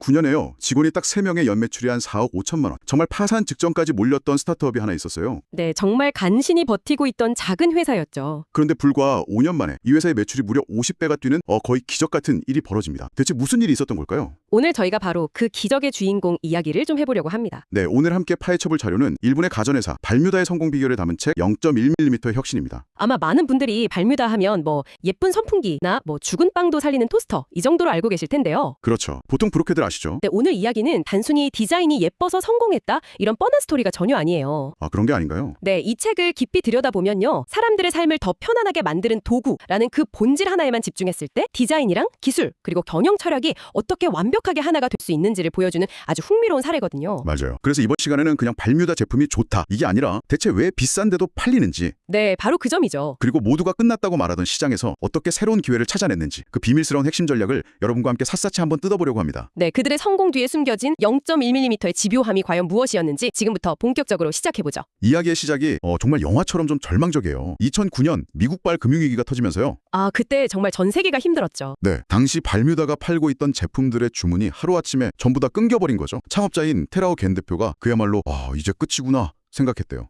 2009년에요. 직원이 딱 3명의 연매출이 한 4억 5천만 원. 정말 파산 직전까지 몰렸던 스타트업이 하나 있었어요. 네, 정말 간신히 버티고 있던 작은 회사였죠. 그런데 불과 5년 만에 이 회사의 매출이 무려 50배가 뛰는 거의 기적 같은 일이 벌어집니다. 대체 무슨 일이 있었던 걸까요? 오늘 저희가 바로 그 기적의 주인공 이야기를 좀 해보려고 합니다. 네, 오늘 함께 파헤쳐볼 자료는 일본의 가전회사 발뮤다의 성공 비결을 담은 책 0.1mm의 혁신입니다. 아마 많은 분들이 발뮤다 하면 예쁜 선풍기나 죽은 빵도 살리는 토스터 이 정도로 알고 계실 텐데요. 그렇죠. 보통 브로케들 아시죠? 네, 오늘 이야기는 단순히 디자인이 예뻐서 성공했다 이런 뻔한 스토리가 전혀 아니에요. 아, 그런 게 아닌가요? 네, 이 책을 깊이 들여다보면요. 사람들의 삶을 더 편안하게 만드는 도구라는 그 본질 하나에만 집중했을 때 디자인이랑 기술 그리고 경영 철학이 어떻게 완벽하게 하나가 될 수 있는지를 보여주는 아주 흥미로운 사례거든요. 맞아요. 그래서 이번 시간에는 그냥 발뮤다 제품이 좋다 이게 아니라 대체 왜 비싼데도 팔리는지, 네, 바로 그 점이죠. 그리고 모두가 끝났다고 말하던 시장에서 어떻게 새로운 기회를 찾아냈는지 그 비밀스러운 핵심 전략을 여러분과 함께 샅샅이 한번 뜯어보려고 합니다. 네, 그들의 성공 뒤에 숨겨진 0.1mm의 집요함이 과연 무엇이었는지 지금부터 본격적으로 시작해보죠. 이야기의 시작이 정말 영화처럼 좀 절망적이에요. 2009년 미국발 금융위기가 터지면서요. 아, 그때 정말 전 세계가 힘들었죠. 네, 당시 발뮤다가 팔고 있던 제품들의 주문이 하루아침에 전부 다 끊겨버린 거죠. 창업자인 테라오 겐 대표가 그야말로 이제 끝이구나 생각했대요.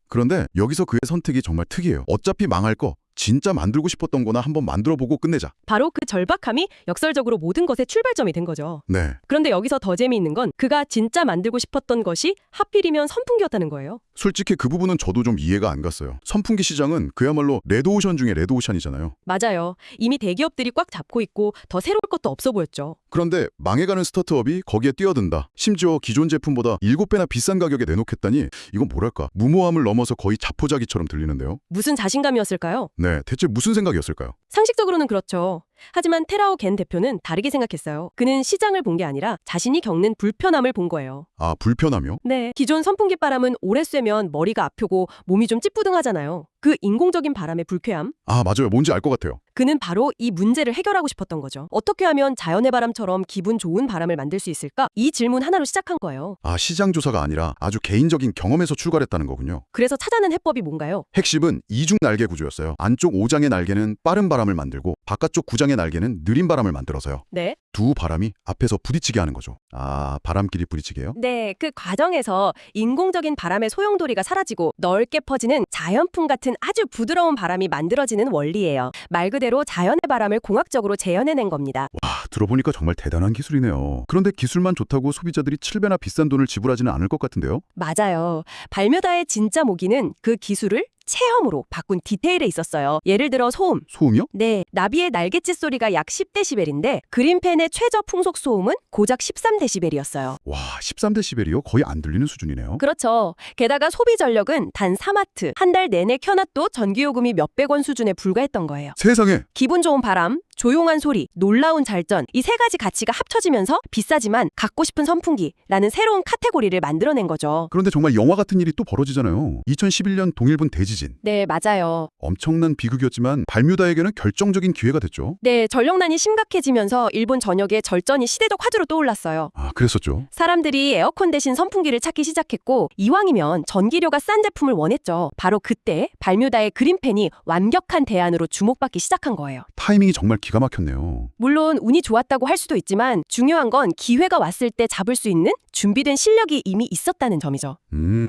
그런데 여기서 그의 선택이 정말 특이해요. 어차피 망할 거 진짜 만들고 싶었던 거나 한번 만들어보고 끝내자. 바로 그 절박함이 역설적으로 모든 것의 출발점이 된 거죠. 네. 그런데 여기서 더 재미있는 건 그가 진짜 만들고 싶었던 것이 하필이면 선풍기였다는 거예요. 솔직히 그 부분은 저도 좀 이해가 안 갔어요. 선풍기 시장은 그야말로 레드오션 중에 레드오션이잖아요. 맞아요. 이미 대기업들이 꽉 잡고 있고 더 새로울 것도 없어 보였죠. 그런데 망해가는 스타트업이 거기에 뛰어든다. 심지어 기존 제품보다 7배나 비싼 가격에 내놓겠다니 이건 뭐랄까 무모함을 넘어서 거의 자포자기처럼 들리는데요. 무슨 자신감이었을까요? 네, 대체 무슨 생각이었을까요? 상식적으로는 그렇죠. 하지만 테라오 겐 대표는 다르게 생각했어요. 그는 시장을 본 게 아니라 자신이 겪는 불편함을 본 거예요. 아, 불편함이요? 네, 기존 선풍기 바람은 오래 쐬면 머리가 아프고 몸이 좀 찌뿌둥하잖아요. 그 인공적인 바람의 불쾌함? 아, 맞아요. 뭔지 알 것 같아요. 그는 바로 이 문제를 해결하고 싶었던 거죠. 어떻게 하면 자연의 바람처럼 기분 좋은 바람을 만들 수 있을까? 이 질문 하나로 시작한 거예요. 아, 시장 조사가 아니라 아주 개인적인 경험에서 출발했다는 거군요. 그래서 찾아낸 해법이 뭔가요? 핵심은 이중 날개 구조였어요. 안쪽 5장의 날개는 빠른 바람을 만들고 바깥쪽 9장의 날개는 느린 바람을 만들어서요. 네. 두 바람이 앞에서 부딪히게 하는 거죠. 아, 바람끼리 부딪히게요? 네, 그 과정에서 인공적인 바람의 소용돌이가 사라지고 넓게 퍼지는 자연풍 같은 아주 부드러운 바람이 만들어지는 원리예요. 말 그대로 자연의 바람을 공학적으로 재현해낸 겁니다. 와, 들어보니까 정말 대단한 기술이네요. 그런데 기술만 좋다고 소비자들이 7배나 비싼 돈을 지불하지는 않을 것 같은데요? 맞아요. 발뮤다의 진짜 모기는 그 기술을 체험으로 바꾼 디테일에 있었어요. 예를 들어 소음. 소음이요? 네, 나비의 날갯짓 소리가 약 10데시벨인데 그린펜의 최저 풍속 소음은 고작 13데시벨이었어요. 와, 13데시벨이요? 거의 안 들리는 수준이네요. 그렇죠. 게다가 소비 전력은 단 3와트. 한 달 내내 켜놔도 전기요금이 몇백 원 수준에 불과했던 거예요. 세상에! 기분 좋은 바람, 조용한 소리, 놀라운 잘전 이 세 가지 가치가 합쳐지면서 비싸지만 갖고 싶은 선풍기라는 새로운 카테고리를 만들어낸 거죠. 그런데 정말 영화 같은 일이 또 벌어지잖아요. 2011년 동일본 대지진. 네, 맞아요. 엄청난 비극이었지만 발뮤다에게는 결정적인 기회가 됐죠. 네, 전력난이 심각해지면서 일본 전역에 절전이 시대적 화두로 떠올랐어요. 아, 그랬었죠. 사람들이 에어컨 대신 선풍기를 찾기 시작했고 이왕이면 전기료가 싼 제품을 원했죠. 바로 그때 발뮤다의 그린펜이 완벽한 대안으로 주목받기 시작한 거예요. 타이밍이 정말 기가 막혔네요. 물론 운이 좋았다고 할 수도 있지만 중요한 건 기회가 왔을 때 잡을 수 있는 준비된 실력이 이미 있었다는 점이죠.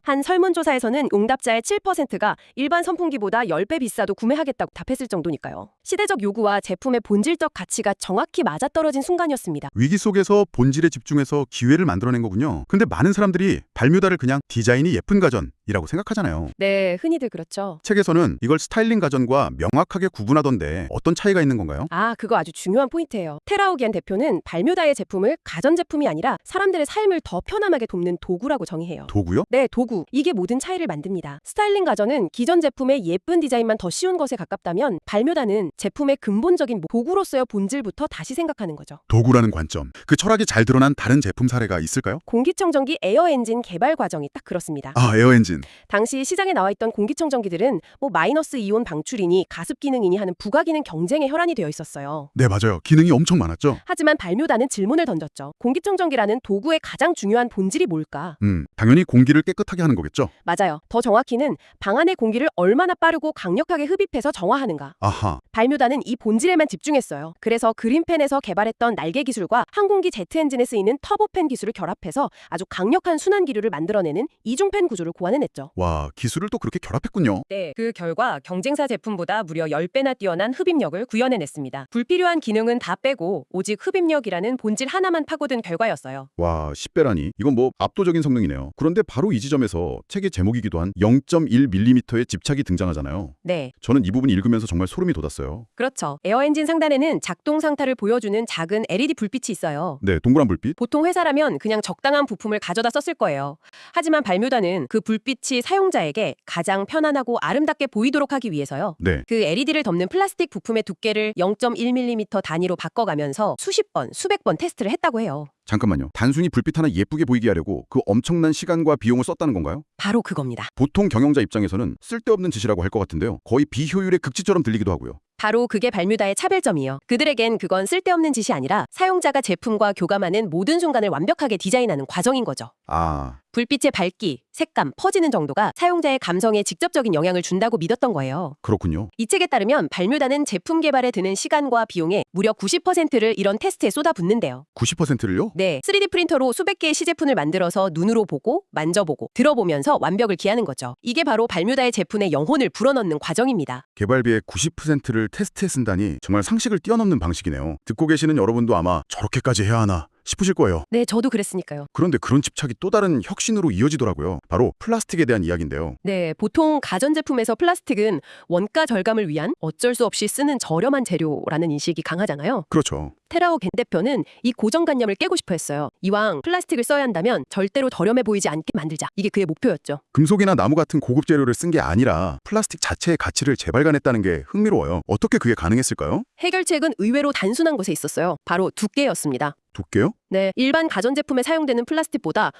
한 설문조사에서는 응답자의 7%가 일반 선풍기보다 10배 비싸도 구매하겠다고 답했을 정도니까요. 시대적 요구와 제품의 본질적 가치가 정확히 맞아떨어진 순간이었습니다. 위기 속에서 본질에 집중해서 기회를 만들어낸 거군요. 근데 많은 사람들이 발뮤다를 그냥 디자인이 예쁜 가전이라고 생각하잖아요. 네, 흔히들 그렇죠. 책에서는 이걸 스타일링 가전과 명확하게 구분하던데 어떤 차이가 있는 건가요? 아, 그거 아주 중요한 포인트예요. 테라오 겐 대표는 발뮤다의 제품을 가전제품이 아니라 사람들의 삶을 더 편안하게 돕는 도구라고 정의해요. 도구요? 네, 도구. 이게 모든 차이를 만듭니다. 스타일링 가전은 기존 제품의 예쁜 디자인만 더 쉬운 것에 가깝다면 발뮤다는 제품의 근본적인 도구로서의 본질부터 다시 생각하는 거죠. 도구라는 관점. 그 철학이 잘 드러난 다른 제품 사례가 있을까요? 공기청정기 에어 엔진 개발 과정이 딱 그렇습니다. 아, 에어 엔진. 당시 시장에 나와 있던 공기청정기들은 마이너스 이온 방출이니 가습 기능이니 하는 부가기능 경쟁의 혈안이 되어 있었어요. 네, 맞아요. 기능이 엄청 많았죠. 하지만 발뮤다는 질문을 던졌죠. 공기청정기라는 도구의 가장 중요한 본질이 뭘까? 당연히 공기를 깨끗하게 하는 거겠죠? 맞아요. 더 정확히는 방 안의 공기를 얼마나 빠르고 강력하게 흡입해서 정화하는가. 아하. 발뮤다는 이 본질에만 집중했어요. 그래서 그린펜에서 개발했던 날개 기술과 항공기 제트 엔진에 쓰이는 터보팬 기술을 결합해서 아주 강력한 순환 기류를 만들어내는 이중팬 구조를 고안해냈죠. 와, 기술을 또 그렇게 결합했군요. 네, 그 결과 경쟁사 제품보다 무려 10배나 뛰어난 흡입력을 구현해냈습니다. 불필요한 기능은 다 빼고 오직 흡입력이라는 본질 하나만 파고든 결과였어요. 와, 10배라니. 이건 뭐 압도적인 성능이네요. 그런데 바로 이 지점에서 책의 제목이기도 한 0.1mm의 집착이 등장하잖아요. 네, 저는 이 부분 읽으면서 정말 소름이 돋았어요. 그렇죠. 에어엔진 상단에는 작동 상태를 보여주는 작은 LED 불빛이 있어요. 네, 동그란 불빛. 보통 회사라면 그냥 적당한 부품을 가져다 썼을 거예요. 하지만 발뮤다는 그 불빛이 사용자에게 가장 편안하고 아름답게 보이도록 하기 위해서요. 네. 그 LED를 덮는 플라스틱 부품의 두께를 0.1mm 단위로 바꿔가면서 수십 번, 수백 번 테스트를 했다고 해요. 잠깐만요. 단순히 불빛 하나 예쁘게 보이게 하려고 그 엄청난 시간과 비용을 썼다는 건가요? 바로 그겁니다. 보통 경영자 입장에서는 쓸데없는 짓이라고 할 것 같은데요. 거의 비효율의 극치처럼 들리기도 하고요. 바로 그게 발뮤다의 차별점이에요. 그들에겐 그건 쓸데없는 짓이 아니라 사용자가 제품과 교감하는 모든 순간을 완벽하게 디자인하는 과정인 거죠. 아, 불빛의 밝기, 색감, 퍼지는 정도가 사용자의 감성에 직접적인 영향을 준다고 믿었던 거예요. 그렇군요. 이 책에 따르면 발뮤다는 제품 개발에 드는 시간과 비용의 무려 90%를 이런 테스트에 쏟아붓는데요. 90%를요? 네, 3D 프린터로 수백 개의 시제품을 만들어서 눈으로 보고, 만져보고, 들어보면서 완벽을 기하는 거죠. 이게 바로 발뮤다의 제품의 영혼을 불어넣는 과정입니다. 개발비의 90%를 테스트에 쓴다니 정말 상식을 뛰어넘는 방식이네요. 듣고 계시는 여러분도 아마 저렇게까지 해야 하나 싶으실 거예요. 네, 저도 그랬으니까요. 그런데 그런 집착이 또 다른 혁신으로 이어지더라고요. 바로 플라스틱에 대한 이야기인데요. 네, 보통 가전제품에서 플라스틱은 원가 절감을 위한 어쩔 수 없이 쓰는 저렴한 재료라는 인식이 강하잖아요. 그렇죠. 테라오 겐 대표는 이 고정관념을 깨고 싶어 했어요. 이왕 플라스틱을 써야 한다면 절대로 저렴해 보이지 않게 만들자. 이게 그의 목표였죠. 금속이나 나무 같은 고급 재료를 쓴 게 아니라 플라스틱 자체의 가치를 재발견했다는 게 흥미로워요. 어떻게 그게 가능했을까요? 해결책은 의외로 단순한 곳에 있었어요. 바로 두께였습니다. 두께요? 네, 일반 가전제품에 사용되는 플라스틱보다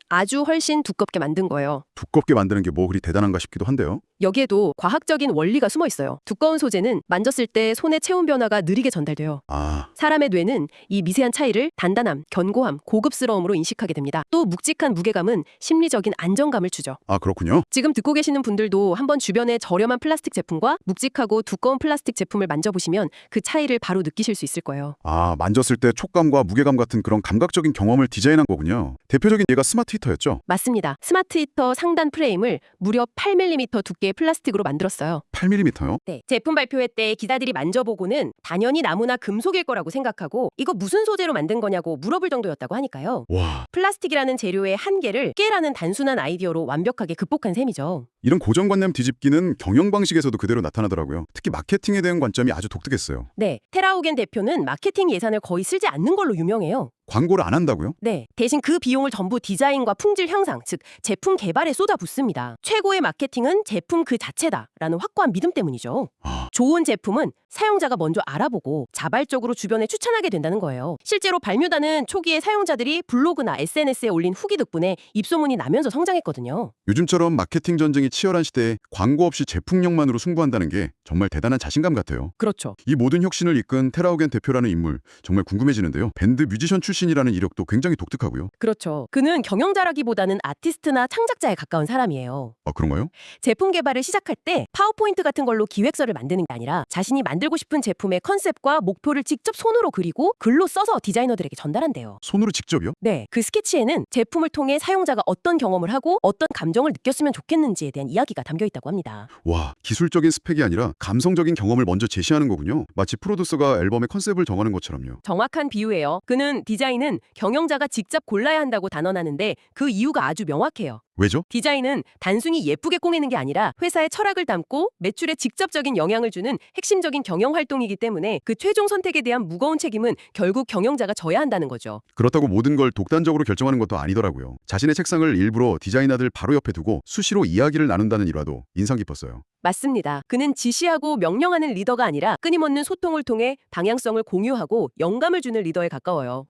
아주 훨씬 두껍게 만든 거예요. 두껍게 만드는 게 뭐 그리 대단한가 싶기도 한데요. 여기에도 과학적인 원리가 숨어 있어요. 두꺼운 소재는 만졌을 때 손의 체온 변화가 느리게 전달돼요. 아, 사람의 뇌는 이 미세한 차이를 단단함, 견고함, 고급스러움으로 인식하게 됩니다. 또 묵직한 무게감은 심리적인 안정감을 주죠. 그렇군요. 지금 듣고 계시는 분들도 한번 주변의 저렴한 플라스틱 제품과 묵직하고 두꺼운 플라스틱 제품을 만져보시면 그 차이를 바로 느끼실 수 있을 거예요. 만졌을 때 촉감과 무게감 같은 그런 감각적인 경험을 디자인한 거군요. 대표적인 예가 스마트 히터였죠? 맞습니다. 스마트 히터 상단 프레임을 무려 8mm 두께의 플라스틱으로 만들었어요. 8mm요? 네, 제품 발표회 때 기자들이 만져보고는 당연히 나무나 금속일 거라고 생각하고 이거 무슨 소재로 만든 거냐고 물어볼 정도였다고 하니까요. 와, 플라스틱이라는 재료의 한계를 깨라는 단순한 아이디어로 완벽하게 극복한 셈이죠. 이런 고정관념 뒤집기는 경영 방식에서도 그대로 나타나더라고요. 특히 마케팅에 대한 관점이 아주 독특했어요. 네, 테라오겐 대표는 마케팅 예산을 거의 쓰지 않는 걸로 유명해요. 광고를 안 한다고요? 네, 대신 그 비용을 전부 디자인과 품질 향상, 즉 제품 개발에 쏟아붓습니다. 최고의 마케팅은 제품 그 자체다라는 확고한 믿음 때문이죠. 좋은 제품은 사용자가 먼저 알아보고 자발적으로 주변에 추천하게 된다는 거예요. 실제로 발뮤다는 초기에 사용자들이 블로그나 SNS에 올린 후기 덕분에 입소문이 나면서 성장했거든요. 요즘처럼 마케팅 전쟁이 치열한 시대에 광고 없이 제품력만으로 승부한다는 게 정말 대단한 자신감 같아요. 그렇죠. 이 모든 혁신을 이끈 테라오겐 대표라는 인물 정말 궁금해지는데요. 밴드 뮤지션 출신이라는 이력도 굉장히 독특하고요. 그렇죠. 그는 경영자라기보다는 아티스트나 창작자에 가까운 사람이에요. 그런가요? 제품 개발을 시작할 때 파워포인트 같은 걸로 기획서를 만드는 게 아니라 자신이 만들고 싶은 제품의 컨셉과 목표를 직접 손으로 그리고 글로 써서 디자이너들에게 전달한대요. 손으로 직접이요? 네, 그 스케치에는 제품을 통해 사용자가 어떤 경험을 하고 어떤 감정을 느꼈으면 좋겠는지에 대한 이야기가 담겨 있다고 합니다. 와, 기술적인 스펙이 아니라 감성적인 경험을 먼저 제시하는 거군요. 마치 프로듀서가 앨범의 컨셉을 정하는 것처럼요. 정확한 비유예요. 그는 디자인은 경영자가 직접 골라야 한다고 단언하는데 그 이유가 아주 명확해요. 왜죠? 디자인은 단순히 예쁘게 꾸미는 게 아니라 회사의 철학을 담고 매출에 직접적인 영향을 주는 핵심적인 경영 활동이기 때문에 그 최종 선택에 대한 무거운 책임은 결국 경영자가 져야 한다는 거죠. 그렇다고 모든 걸 독단적으로 결정하는 것도 아니더라고요. 자신의 책상을 일부러 디자이너들 바로 옆에 두고 수시로 이야기를 나눈다는 일화도 인상 깊었어요. 맞습니다. 그는 지시하고 명령하는 리더가 아니라 끊임없는 소통을 통해 방향성을 공유하고 영감을 주는 리더에 가까워요.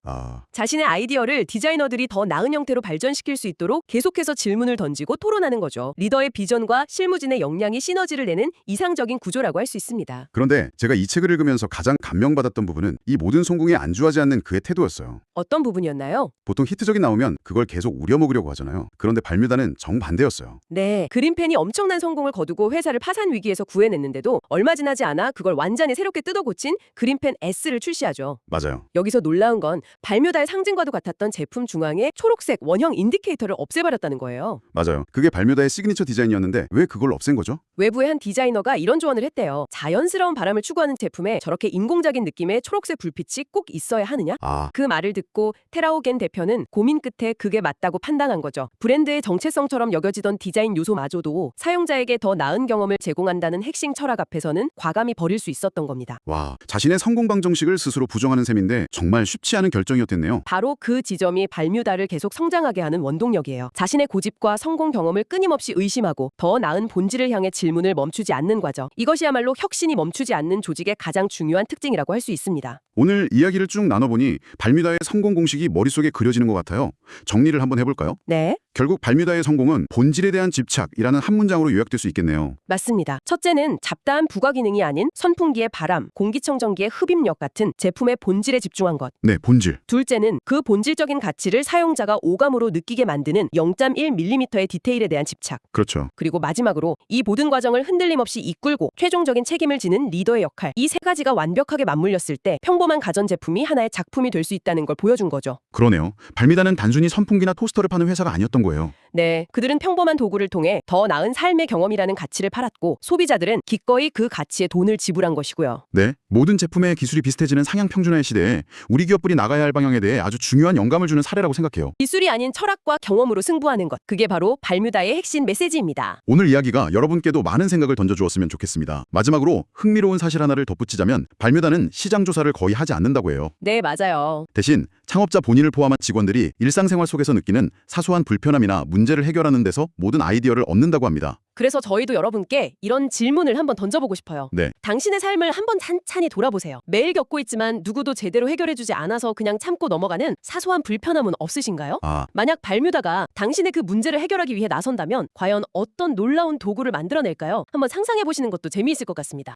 자신의 아이디어를 디자이너들이 더 나은 형태로 발전시킬 수 있도록 계속해서 질문을 질문을 던지고 토론하는 거죠. 리더의 비전과 실무진의 역량이 시너지를 내는 이상적인 구조라고 할 수 있습니다. 그런데 제가 이 책을 읽으면서 가장 감명받았던 부분은 이 모든 성공에 안주하지 않는 그의 태도였어요. 어떤 부분이었나요? 보통 히트작이 나오면 그걸 계속 우려먹으려고 하잖아요. 그런데 발뮤다는 정반대였어요. 네, 그린펜이 엄청난 성공을 거두고 회사를 파산 위기에서 구해냈는데도 얼마 지나지 않아 그걸 완전히 새롭게 뜯어고친 그린펜 S를 출시하죠. 맞아요. 여기서 놀라운 건 발뮤다의 상징과도 같았던 제품 중앙에 초록색 원형 인디케이터를 없애버렸다는 거예요. 맞아요. 그게 발뮤다의 시그니처 디자인이었는데 왜 그걸 없앤 거죠? 외부의 한 디자이너가 이런 조언을 했대요. 자연스러운 바람을 추구하는 제품에 저렇게 인공적인 느낌의 초록색 불빛이 꼭 있어야 하느냐? 그 말을 듣고 테라오겐 대표는 고민 끝에 그게 맞다고 판단한 거죠. 브랜드의 정체성처럼 여겨지던 디자인 요소마저도 사용자에게 더 나은 경험을 제공한다는 핵심 철학 앞에서는 과감히 버릴 수 있었던 겁니다. 와, 자신의 성공 방정식을 스스로 부정하는 셈인데 정말 쉽지 않은 결정이었겠네요. 바로 그 지점이 발뮤다를 계속 성장하게 하는 원동력이에요. 자신의 고집과 성공 경험을 끊임없이 의심하고 더 나은 본질을 향해 질문을 멈추지 않는 과정. 이것이야말로 혁신이 멈추지 않는 조직의 가장 중요한 특징이라고 할 수 있습니다. 오늘 이야기를 쭉 나눠보니 발뮤다의 성공 공식이 머릿속에 그려지는 것 같아요. 정리를 한번 해볼까요? 네. 결국 발뮤다의 성공은 본질에 대한 집착이라는 한 문장으로 요약될 수 있겠네요. 맞습니다. 첫째는 잡다한 부가 기능이 아닌 선풍기의 바람, 공기청정기의 흡입력 같은 제품의 본질에 집중한 것. 네, 본질. 둘째는 그 본질적인 가치를 사용자가 오감으로 느끼게 만드는 0.1mm의 디테일에 대한 집착. 그렇죠. 그리고 마지막으로 이 모든 과정을 흔들림 없이 이끌고 최종적인 책임을 지는 리더의 역할. 이 세 가지가 완벽하게 맞물렸을 때 평범한 가전제품이 하나의 작품이 될 수 있다는 걸 보여준 거죠. 그러네요. 발뮤다는 단순히 선풍기나 토스터를 파는 회사가 아니었던 거예요. 네, 그들은 평범한 도구를 통해 더 나은 삶의 경험이라는 가치를 팔았고 소비자들은 기꺼이 그 가치에 돈을 지불한 것이고요. 네, 모든 제품의 기술이 비슷해지는 상향 평준화의 시대에 우리 기업들이 나가야 할 방향에 대해 아주 중요한 영감을 주는 사례라고 생각해요. 기술이 아닌 철학과 경험으로 승부하는 것. 그게 바로 발뮤다의 핵심 메시지입니다. 오늘 이야기가 여러분께도 많은 생각을 던져주었으면 좋겠습니다. 마지막으로 흥미로운 사실 하나를 덧붙이자면 발뮤다는 시장 조사를 거의 하지 않는다고 해요. 네, 맞아요. 대신 창업자 본인을 포함한 직원들이 일상생활 속에서 느끼는 사소한 불편함이나 문제를 해결하는 데서 모든 아이디어를 얻는다고 합니다. 그래서 저희도 여러분께 이런 질문을 한번 던져보고 싶어요. 네. 당신의 삶을 한번 찬찬히 돌아보세요. 매일 겪고 있지만 누구도 제대로 해결해주지 않아서 그냥 참고 넘어가는 사소한 불편함은 없으신가요? 만약 발뮤다가 당신의 그 문제를 해결하기 위해 나선다면 과연 어떤 놀라운 도구를 만들어낼까요? 한번 상상해보시는 것도 재미있을 것 같습니다.